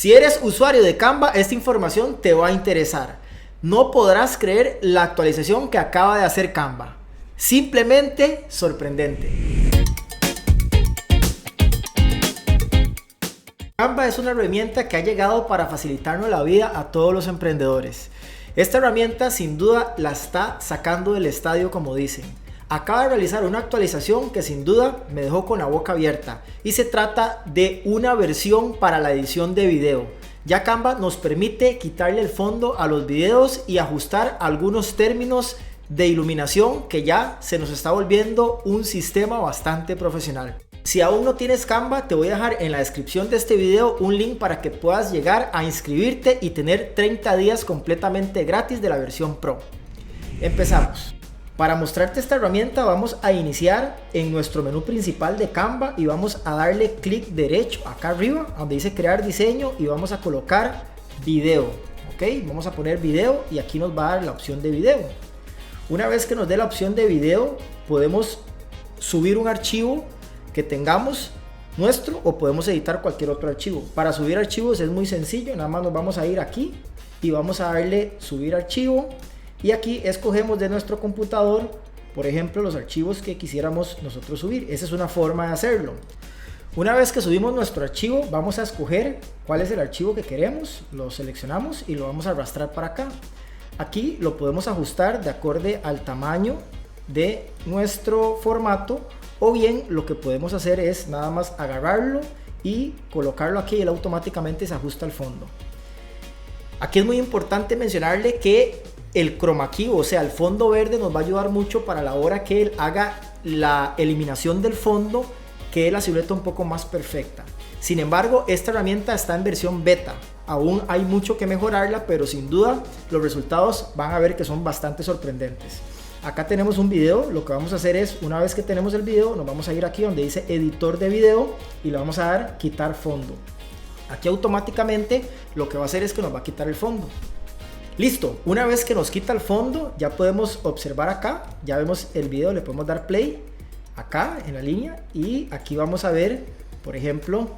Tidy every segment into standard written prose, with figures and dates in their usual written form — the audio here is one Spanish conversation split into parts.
Si eres usuario de Canva, esta información te va a interesar. No podrás creer la actualización que acaba de hacer Canva. Simplemente sorprendente. Canva es una herramienta que ha llegado para facilitarnos la vida a todos los emprendedores. Esta herramienta sin duda la está sacando del estadio, como dicen. Acaba de realizar una actualización que sin duda me dejó con la boca abierta y se trata de una versión para la edición de video. Ya Canva nos permite quitarle el fondo a los videos y ajustar algunos términos de iluminación que ya se nos está volviendo un sistema bastante profesional. Si aún no tienes Canva, te voy a dejar en la descripción de este video un link para que puedas llegar a inscribirte y tener 30 días completamente gratis de la versión Pro. Empezamos. Para mostrarte esta herramienta vamos a iniciar en nuestro menú principal de Canva y vamos a darle clic derecho acá arriba donde dice crear diseño y vamos a colocar video. Ok, vamos a poner video y aquí nos va a dar la opción de video. Una vez que nos dé la opción de video podemos subir un archivo que tengamos nuestro o podemos editar cualquier otro archivo. Para subir archivos es muy sencillo, nada más nos vamos a ir aquí y vamos a darle subir archivo. Y aquí escogemos de nuestro computador, por ejemplo, los archivos que quisiéramos nosotros subir. Esa es una forma de hacerlo. Una vez que subimos nuestro archivo, vamos a escoger cuál es el archivo que queremos. Lo seleccionamos y lo vamos a arrastrar para acá. Aquí lo podemos ajustar de acorde al tamaño de nuestro formato. O bien lo que podemos hacer es nada más agarrarlo y colocarlo aquí y él automáticamente se ajusta al fondo. Aquí es muy importante mencionarle que el chroma key, o sea el fondo verde, nos va a ayudar mucho para la hora que él haga la eliminación del fondo, quede la silueta un poco más perfecta. Sin embargo, esta herramienta está en versión beta, aún hay mucho que mejorarla, pero sin duda los resultados van a ver que son bastante sorprendentes. Acá tenemos un video, lo que vamos a hacer es, una vez que tenemos el video, nos vamos a ir aquí donde dice editor de video y le vamos a dar quitar fondo. Aquí automáticamente lo que va a hacer es que nos va a quitar el fondo. Listo, una vez que nos quita el fondo ya podemos observar acá, ya vemos el video, le podemos dar play acá en la línea y aquí vamos a ver, por ejemplo,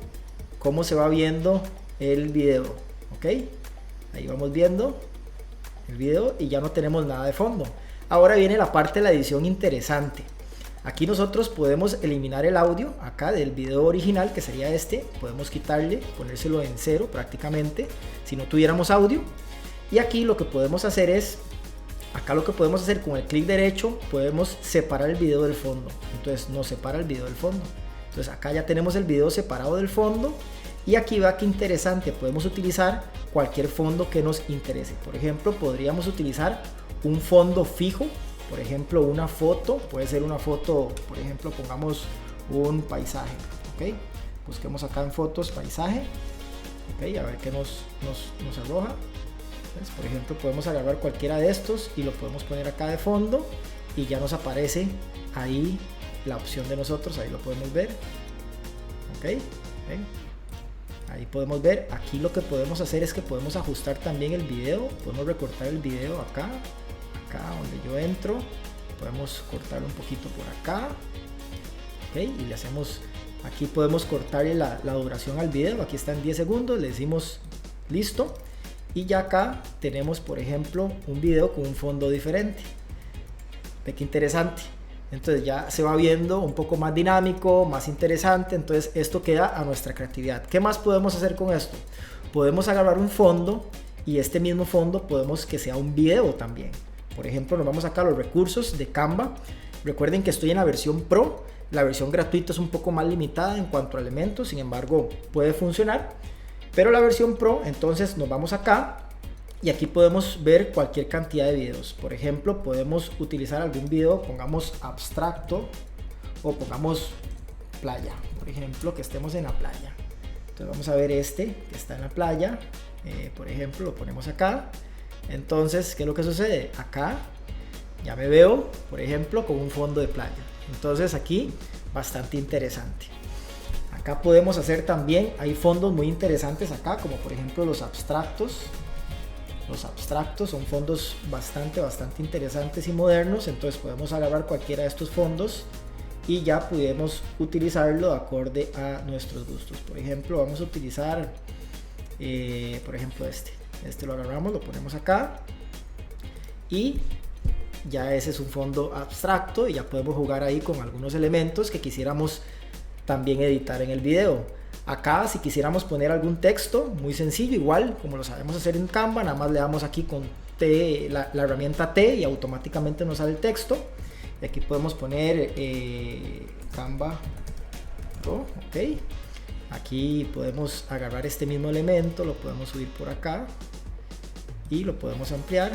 cómo se va viendo el video. Ok, ahí vamos viendo el video y ya no tenemos nada de fondo. Ahora viene la parte de la edición interesante. Aquí nosotros podemos eliminar el audio acá del video original, que sería este, podemos quitarle, ponérselo en cero prácticamente si no tuviéramos audio. Y aquí lo que podemos hacer es, acá lo que podemos hacer con el clic derecho, podemos separar el video del fondo. Entonces nos separa el video del fondo. Entonces acá ya tenemos el video separado del fondo. Y aquí va que interesante, podemos utilizar cualquier fondo que nos interese. Por ejemplo, podríamos utilizar un fondo fijo. Por ejemplo, una foto, puede ser una foto, por ejemplo, pongamos un paisaje. ¿Ok? Busquemos acá en fotos, paisaje. ¿Ok? A ver qué nos arroja. Por ejemplo, podemos agarrar cualquiera de estos y lo podemos poner acá de fondo y ya nos aparece ahí la opción de nosotros, ahí lo podemos ver. Ok, ¿ven? Ahí podemos ver. Aquí lo que podemos hacer es que podemos ajustar también el video, podemos recortar el video acá donde yo entro, podemos cortarlo un poquito por acá. Ok, y le hacemos, aquí podemos cortarle la duración al video, aquí está en 10 segundos, le decimos listo. Y ya acá tenemos, por ejemplo, un video con un fondo diferente. Ve qué interesante. Entonces ya se va viendo un poco más dinámico, más interesante. Entonces esto queda a nuestra creatividad. ¿Qué más podemos hacer con esto? Podemos agarrar un fondo y este mismo fondo podemos que sea un video también. Por ejemplo, nos vamos acá a los recursos de Canva. Recuerden que estoy en la versión Pro. La versión gratuita es un poco más limitada en cuanto a elementos. Sin embargo, puede funcionar. Pero la versión Pro, entonces nos vamos acá y aquí podemos ver cualquier cantidad de videos. Por ejemplo, podemos utilizar algún video, pongamos abstracto o pongamos playa, por ejemplo, que estemos en la playa. Entonces vamos a ver este que está en la playa, por ejemplo, lo ponemos acá. Entonces, ¿qué es lo que sucede? Acá ya me veo, por ejemplo, con un fondo de playa. Entonces aquí bastante interesante. Acá podemos hacer también, hay fondos muy interesantes acá, como por ejemplo los abstractos. Los abstractos son fondos bastante interesantes y modernos, entonces podemos agarrar cualquiera de estos fondos y ya podemos utilizarlo de acorde a nuestros gustos. Por ejemplo, vamos a utilizar por ejemplo este lo agarramos, lo ponemos acá y ya ese es un fondo abstracto y ya podemos jugar ahí con algunos elementos que quisiéramos también editar en el video. Acá si quisiéramos poner algún texto, muy sencillo, igual como lo sabemos hacer en Canva, nada más le damos aquí con T, la herramienta T, y automáticamente nos sale el texto. Y aquí podemos poner Canva Pro, ok. Aquí podemos agarrar este mismo elemento, lo podemos subir por acá y lo podemos ampliar.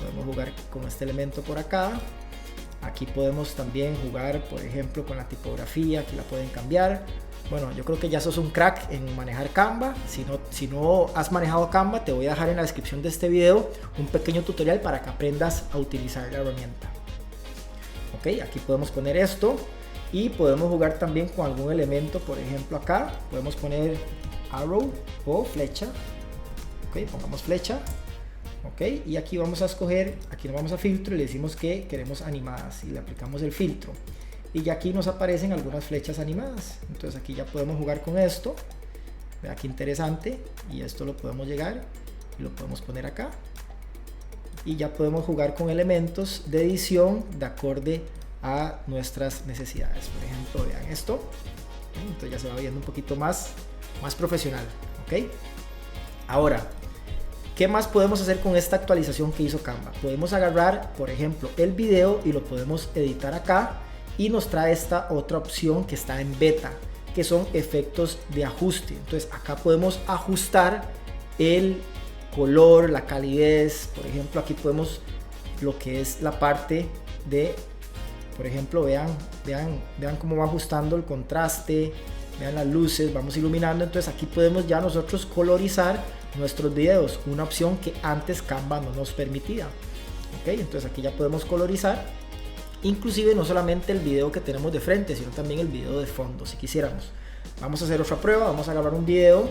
Podemos jugar con este elemento por acá. Aquí podemos también jugar, por ejemplo, con la tipografía, aquí la pueden cambiar. Bueno, yo creo que ya sos un crack en manejar Canva. Si no has manejado Canva, te voy a dejar en la descripción de este video un pequeño tutorial para que aprendas a utilizar la herramienta. Ok, aquí podemos poner esto y podemos jugar también con algún elemento. Por ejemplo, acá podemos poner arrow o flecha. Ok, pongamos flecha. Ok, y aquí vamos a escoger, aquí nos vamos a filtro y le decimos que queremos animadas y le aplicamos el filtro y ya aquí nos aparecen algunas flechas animadas. Entonces aquí ya podemos jugar con esto. Vea qué interesante, y esto lo podemos llegar y lo podemos poner acá y ya podemos jugar con elementos de edición de acorde a nuestras necesidades. Por ejemplo, vean esto, entonces ya se va viendo un poquito más profesional. Ok, ahora, ¿qué más podemos hacer con esta actualización que hizo Canva? Podemos agarrar, por ejemplo, el video y lo podemos editar acá y nos trae esta otra opción que está en beta, que son efectos de ajuste. Entonces acá podemos ajustar el color, la calidez. Por ejemplo, aquí podemos lo que es la parte de, por ejemplo, vean cómo va ajustando el contraste, vean las luces, vamos iluminando. Entonces aquí podemos ya nosotros colorizar nuestros videos, una opción que antes Canva no nos permitía. Ok, entonces aquí ya podemos colorizar, inclusive no solamente el video que tenemos de frente, sino también el video de fondo si quisiéramos. Vamos a hacer otra prueba, vamos a grabar un video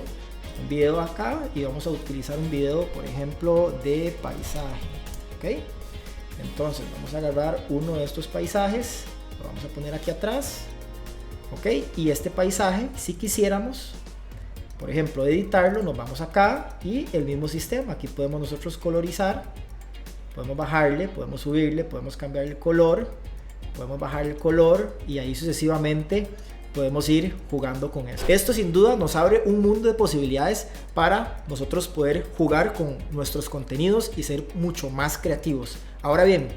acá y vamos a utilizar un video, por ejemplo, de paisaje. Ok, entonces vamos a agarrar uno de estos paisajes, lo vamos a poner aquí atrás. Ok, y este paisaje, si quisiéramos, por ejemplo, editarlo, nos vamos acá y el mismo sistema. Aquí podemos nosotros colorizar, podemos bajarle, podemos subirle, podemos cambiar el color, podemos bajar el color y ahí sucesivamente podemos ir jugando con eso. Esto sin duda nos abre un mundo de posibilidades para nosotros poder jugar con nuestros contenidos y ser mucho más creativos. Ahora bien,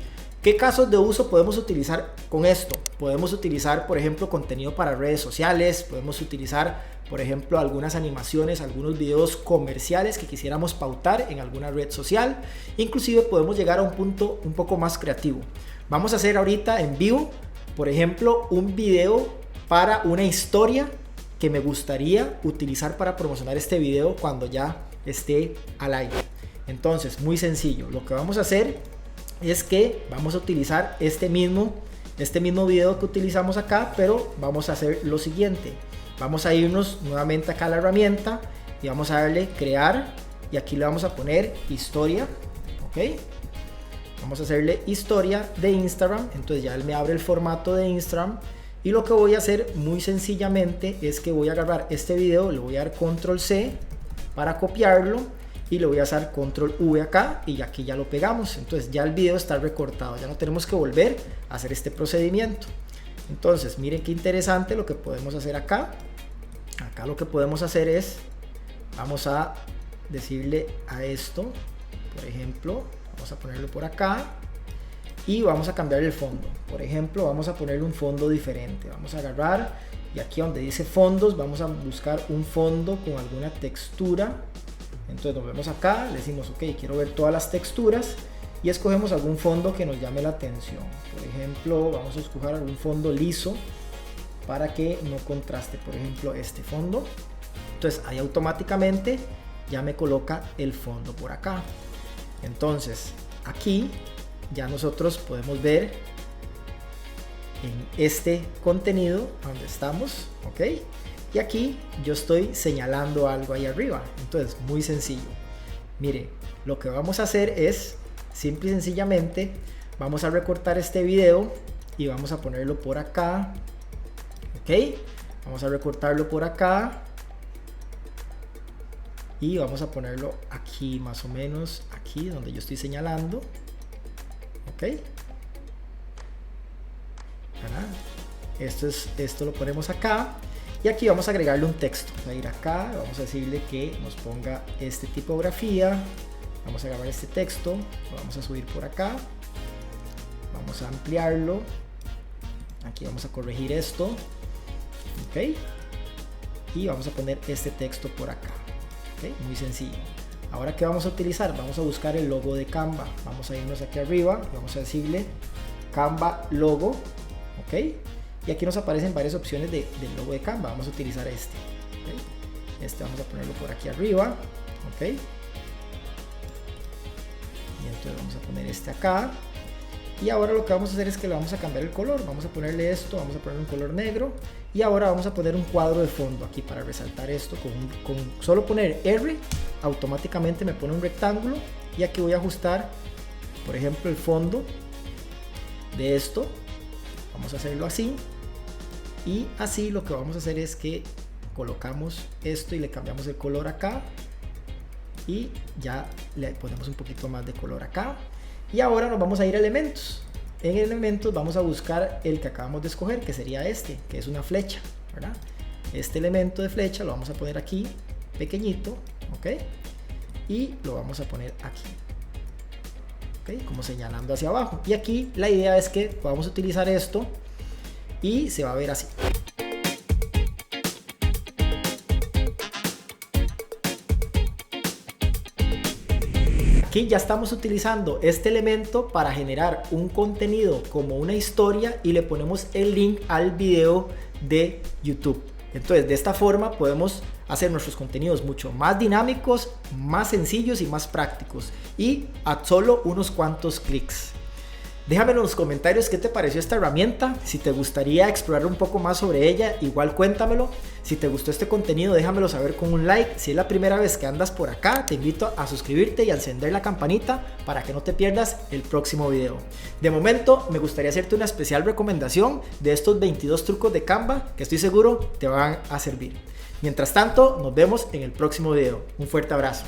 ¿qué casos de uso podemos utilizar con esto? Podemos utilizar, por ejemplo, contenido para redes sociales, podemos utilizar, por ejemplo, algunas animaciones, algunos videos comerciales que quisiéramos pautar en alguna red social. Inclusive podemos llegar a un punto un poco más creativo. Vamos a hacer ahorita en vivo, por ejemplo, un video para una historia que me gustaría utilizar para promocionar este video cuando ya esté al aire. Entonces, muy sencillo, lo que vamos a hacer es que vamos a utilizar este mismo video que utilizamos acá, pero vamos a hacer lo siguiente. Vamos a irnos nuevamente acá a la herramienta y vamos a darle crear y aquí le vamos a poner historia. Ok, vamos a hacerle historia de Instagram. Entonces ya él me abre el formato de Instagram y lo que voy a hacer muy sencillamente es que voy a agarrar este video, le voy a dar control C para copiarlo y le voy a hacer control V acá y aquí ya lo pegamos. Entonces ya el video está recortado, ya no tenemos que volver a hacer este procedimiento. Entonces miren qué interesante lo que podemos hacer acá. Acá lo que podemos hacer es, vamos a decirle a esto, por ejemplo, vamos a ponerlo por acá y vamos a cambiar el fondo. Por ejemplo, vamos a ponerle un fondo diferente. Vamos a agarrar y aquí donde dice fondos vamos a buscar un fondo con alguna textura. Entonces nos vemos acá, le decimos ok, quiero ver todas las texturas y escogemos algún fondo que nos llame la atención. Por ejemplo, vamos a escoger algún fondo liso para que no contraste, por ejemplo este fondo. Entonces ahí automáticamente ya me coloca el fondo por acá. Entonces aquí ya nosotros podemos ver en este contenido donde estamos, ok, y aquí yo estoy señalando algo ahí arriba. Entonces muy sencillo, mire, lo que vamos a hacer es simple y sencillamente vamos a recortar este video y vamos a ponerlo por acá. Ok, vamos a recortarlo por acá y vamos a ponerlo aquí, más o menos aquí donde yo estoy señalando. Ok, esto lo ponemos acá, y aquí vamos a agregarle un texto. Vamos a ir acá, vamos a decirle que nos ponga esta tipografía. Vamos a agarrar este texto, lo vamos a subir por acá, vamos a ampliarlo, aquí vamos a corregir esto, ok, y vamos a poner este texto por acá, okay, muy sencillo. Ahora, ¿qué vamos a utilizar? Vamos a buscar el logo de Canva, vamos a irnos aquí arriba, vamos a decirle Canva logo, ok, y aquí nos aparecen varias opciones del logo de Canva. Vamos a utilizar este, okay. Este vamos a ponerlo por aquí arriba, ok, y entonces vamos a poner este acá, y ahora lo que vamos a hacer es que le vamos a cambiar el color. Vamos a ponerle esto, vamos a poner un color negro, y ahora vamos a poner un cuadro de fondo aquí para resaltar esto. Con solo poner R automáticamente me pone un rectángulo, y aquí voy a ajustar, por ejemplo, el fondo de esto. Vamos a hacerlo así, y así lo que vamos a hacer es que colocamos esto y le cambiamos el color acá, y ya le ponemos un poquito más de color acá. Y ahora nos vamos a ir a elementos. En elementos vamos a buscar el que acabamos de escoger, que sería este, que es una flecha, ¿verdad? Este elemento de flecha lo vamos a poner aquí pequeñito, ok, y lo vamos a poner aquí, ok, como señalando hacia abajo. Y aquí la idea es que podamos utilizar esto y se va a ver así. Aquí ya estamos utilizando este elemento para generar un contenido como una historia, y le ponemos el link al video de YouTube. Entonces, de esta forma podemos hacer nuestros contenidos mucho más dinámicos, más sencillos y más prácticos, y a solo unos cuantos clics. Déjame en los comentarios qué te pareció esta herramienta. Si te gustaría explorar un poco más sobre ella, igual cuéntamelo. Si te gustó este contenido, déjamelo saber con un like. Si es la primera vez que andas por acá, te invito a suscribirte y a encender la campanita para que no te pierdas el próximo video. De momento, me gustaría hacerte una especial recomendación de estos 22 trucos de Canva que estoy seguro te van a servir. Mientras tanto, nos vemos en el próximo video. Un fuerte abrazo.